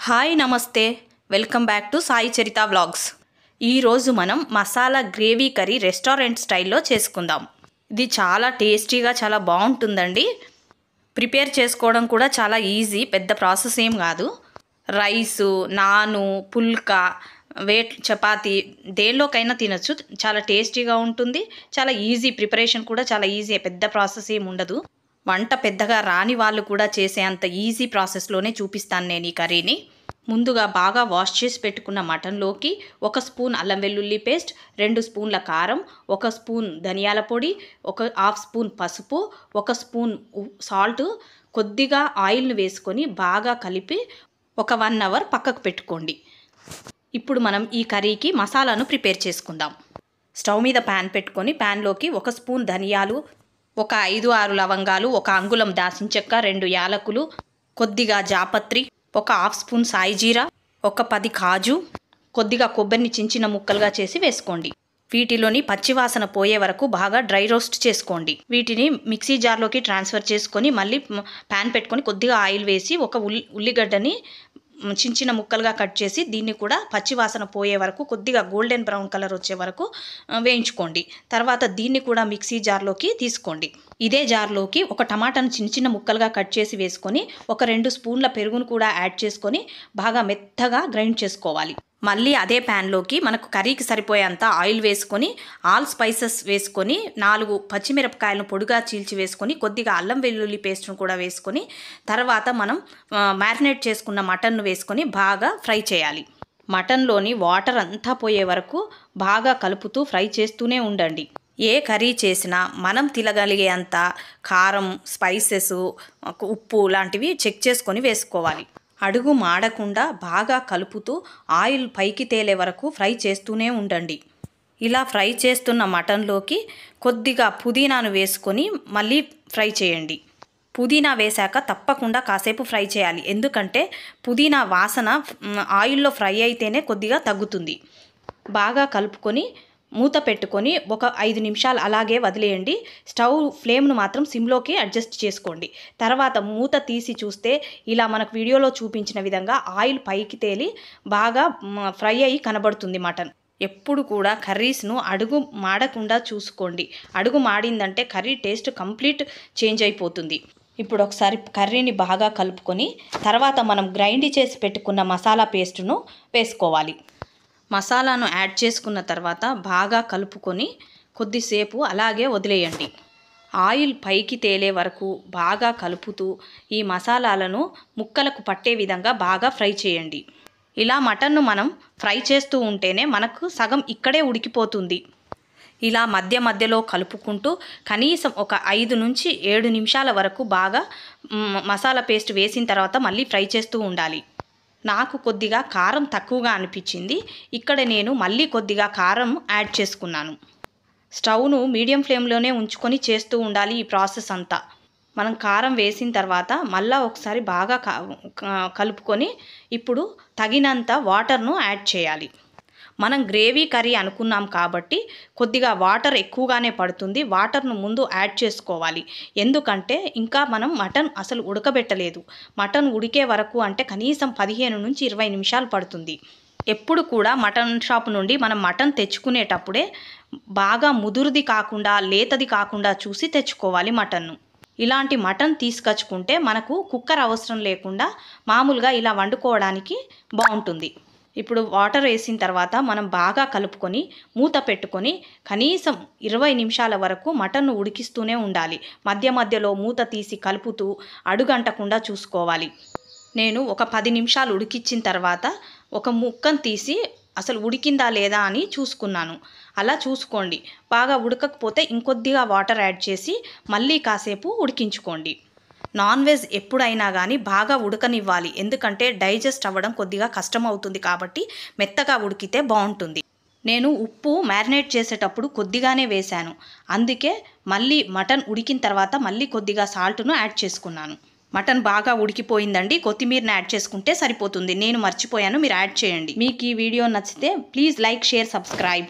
Hi నమస్తే welcome back to Sai Charitha vlogs. ఈరోజు మనం మసాలా గ్రేవీ కర్రీ రెస్టారెంట్ స్టైల్లో చేసుకుందాం. ఇది చాలా టేస్టీగా చాలా బాగుంటుందండి. ప్రిపేర్ చేసుకోవడం కూడా చాలా ఈజీ, పెద్ద ప్రాసెస్ ఏం కాదు. రైసు, నాను, పుల్కా, చపాతీ దేనిలోకైనా తినచ్చు. చాలా టేస్టీగా ఉంటుంది. చాలా ఈజీ, ప్రిపరేషన్ కూడా చాలా ఈజీ, పెద్ద ప్రాసెస్ ఏమి ఉండదు. వంట పెద్దగా రాని వాళ్ళు కూడా చేసే అంత ఈజీ ప్రాసెస్లోనే చూపిస్తాను నేను ఈ కర్రీని. ముందుగా బాగా వాష్ చేసి పెట్టుకున్న మటన్లోకి 1 స్పూన్ అల్లం వెల్లుల్లి పేస్ట్, 2 స్పూన్ల కారం, 1 స్పూన్ ధనియాల పొడి, 1/2 స్పూన్ పసుపు, 1 స్పూన్ సాల్ట్, కొద్దిగా ఆయిల్ని వేసుకొని బాగా కలిపి ఒక 1 అవర్ పక్కకు పెట్టుకోండి. ఇప్పుడు మనం ఈ కర్రీకి మసాలాను ప్రిపేర్ చేసుకుందాం. స్టవ్ మీద ప్యాన్ పెట్టుకొని ప్యాన్లోకి 1 స్పూన్ ధనియాలు, ఒక 5-6 లవంగాలు, 1 అంగుళం దాల్చిన చెక్క, 2 యాలకులు, కొద్దిగా జాపత్రి, 1/2 స్పూన్ సాయి జీరా, ఒక 10 కాజు, కొద్దిగా కొబ్బరిని చిన్న ముక్కలుగా చేసి వేసుకోండి. వీటిలోని పచ్చివాసన పోయే వరకు బాగా డ్రై రోస్ట్ చేసుకోండి. వీటిని మిక్సీ జార్లోకి ట్రాన్స్ఫర్ చేసుకొని మళ్ళీ ప్యాన్ పెట్టుకొని కొద్దిగా ఆయిల్ వేసి ఒక ఉల్లిగడ్డని చిన్న ముక్కలుగా కట్ చేసి దీన్ని కూడా పచ్చివాసన పోయే వరకు కొద్దిగా గోల్డెన్ బ్రౌన్ కలర్ వచ్చే వరకు వేయించుకోండి. తర్వాత దీన్ని కూడా మిక్సీ జార్లోకి తీసుకోండి. ఇదే జార్లోకి ఒక టమాటాను చిన్న ముక్కలుగా కట్ చేసి వేసుకొని ఒక 2 స్పూన్ల పెరుగును కూడా యాడ్ చేసుకొని బాగా మెత్తగా గ్రైండ్ చేసుకోవాలి. మళ్ళీ అదే ప్యాన్లోకి మనకు కర్రీకి సరిపోయేంత ఆయిల్ వేసుకొని ఆల్ స్పైసెస్ వేసుకొని 4 పచ్చిమిరపకాయలను పొడిగా చీల్చి వేసుకొని కొద్దిగా అల్లం వెల్లుల్లి పేస్ట్ను కూడా వేసుకొని తర్వాత మనం మ్యారినేట్ చేసుకున్న మటన్ను వేసుకొని బాగా ఫ్రై చేయాలి. మటన్లోని వాటర్ అంతా పోయే వరకు బాగా కలుపుతూ ఫ్రై చేస్తూనే ఉండండి. ఏ కర్రీ చేసినా మనం తినగలిగే అంత కారం, స్పైసెస్, ఉప్పు లాంటివి చెక్ చేసుకొని వేసుకోవాలి. అడుగు మాడకుండా బాగా కలుపుతూ ఆయిల్ పైకి తేలే వరకు ఫ్రై చేస్తూనే ఉండండి. ఇలా ఫ్రై చేస్తున్న మటన్లోకి కొద్దిగా పుదీనాను వేసుకొని మళ్ళీ ఫ్రై చేయండి. పుదీనా వేశాక తప్పకుండా కాసేపు ఫ్రై చేయాలి. ఎందుకంటే పుదీనా వాసన ఆయిల్లో ఫ్రై అయితేనే కొద్దిగా తగ్గుతుంది. బాగా కలుపుకొని మూత పెట్టుకొని ఒక 5 నిమిషాలు అలాగే వదిలేయండి. స్టవ్ ఫ్లేమ్ను మాత్రం సిమ్లోకి అడ్జస్ట్ చేసుకోండి. తర్వాత మూత తీసి చూస్తే ఇలా మనకు వీడియోలో చూపించిన విధంగా ఆయిల్ పైకి తేలి బాగా ఫ్రై అయ్యి కనబడుతుంది మటన్. ఎప్పుడు కూడా కర్రీస్ను అడుగు మాడకుండా చూసుకోండి. అడుగు మాడిందంటే కర్రీ టేస్ట్ కంప్లీట్ చేంజ్ అయిపోతుంది. ఇప్పుడు ఒకసారి కర్రీని బాగా కలుపుకొని తర్వాత మనం గ్రైండ్ చేసి పెట్టుకున్న మసాలా పేస్టును వేసుకోవాలి. మసాలాను యాడ్ చేసుకున్న తర్వాత బాగా కలుపుకొని కొద్దిసేపు అలాగే వదిలేయండి. ఆయిల్ పైకి తేలే వరకు బాగా కలుపుతూ ఈ మసాలాలను ముక్కలకు పట్టే విధంగా బాగా ఫ్రై చేయండి. ఇలా మటన్ను మనం ఫ్రై చేస్తూ ఉంటేనే మనకు సగం ఇక్కడే ఉడికిపోతుంది. ఇలా మధ్య మధ్యలో కలుపుకుంటూ కనీసం ఒక 5 నుంచి 7 నిమిషాల వరకు బాగా మసాలా పేస్ట్ వేసిన తర్వాత మళ్ళీ ఫ్రై చేస్తూ ఉండాలి. నాకు కొద్దిగా కారం తక్కువగా అనిపించింది. ఇక్కడ నేను మళ్ళీ కొద్దిగా కారం యాడ్ చేసుకున్నాను. స్టవ్ను మీడియం ఫ్లేమ్లోనే ఉంచుకొని చేస్తూ ఉండాలి ఈ ప్రాసెస్ అంతా. మనం కారం వేసిన తర్వాత మళ్ళీ ఒకసారి బాగా కలుపుకొని ఇప్పుడు తగినంత వాటర్ను యాడ్ చేయాలి. మనం గ్రేవీ కర్రీ అనుకున్నాం కాబట్టి కొద్దిగా వాటర్ ఎక్కువగానే పడుతుంది. వాటర్ను ముందు యాడ్ చేసుకోవాలి. ఎందుకంటే ఇంకా మనం మటన్ అసలు ఉడకబెట్టలేదు. మటన్ ఉడికే వరకు అంటే కనీసం 15 నుంచి 20 నిమిషాలు పడుతుంది. ఎప్పుడు కూడా మటన్ షాప్ నుండి మనం మటన్ తెచ్చుకునేటప్పుడే బాగా ముదురుది కాకుండా లేతది కాకుండా చూసి తెచ్చుకోవాలి మటన్ను. ఇలాంటి మటన్ తీసుకొచ్చుకుంటే మనకు కుక్కర్ అవసరం లేకుండా మామూలుగా ఇలా వండుకోవడానికి బాగుంటుంది. ఇప్పుడు వాటర్ వేసిన తర్వాత మనం బాగా కలుపుకొని మూత పెట్టుకొని కనీసం 20 నిమిషాల వరకు మటన్ను ఉడికిస్తూనే ఉండాలి. మధ్య మధ్యలో మూత తీసి కలుపుతూ అడుగంటకుండా చూసుకోవాలి. నేను ఒక 10 నిమిషాలు ఉడికించిన తర్వాత ఒక ముక్కను తీసి అసలు ఉడికిందా లేదా అని చూసుకున్నాను. అలా చూసుకోండి. బాగా ఉడకకపోతే ఇంకొద్దిగా వాటర్ యాడ్ చేసి మళ్ళీ కాసేపు ఉడికించుకోండి. నాన్ వెజ్ ఎప్పుడైనా కానీ బాగా ఉడకనివ్వాలి. ఎందుకంటే డైజెస్ట్ అవ్వడం కొద్దిగా కష్టం అవుతుంది కాబట్టి మెత్తగా ఉడికితే బాగుంటుంది. నేను ఉప్పు మ్యారినేట్ చేసేటప్పుడు కొద్దిగానే వేశాను. అందుకే మళ్ళీ మటన్ ఉడికిన తర్వాత మళ్ళీ కొద్దిగా సాల్ట్ను యాడ్ చేసుకున్నాను. మటన్ బాగా ఉడికిపోయిందండి. కొత్తిమీరని యాడ్ చేసుకుంటే సరిపోతుంది. నేను మర్చిపోయాను, మీరు యాడ్ చేయండి. మీకు ఈ వీడియో నచ్చితే ప్లీజ్ లైక్, షేర్, సబ్స్క్రైబ్.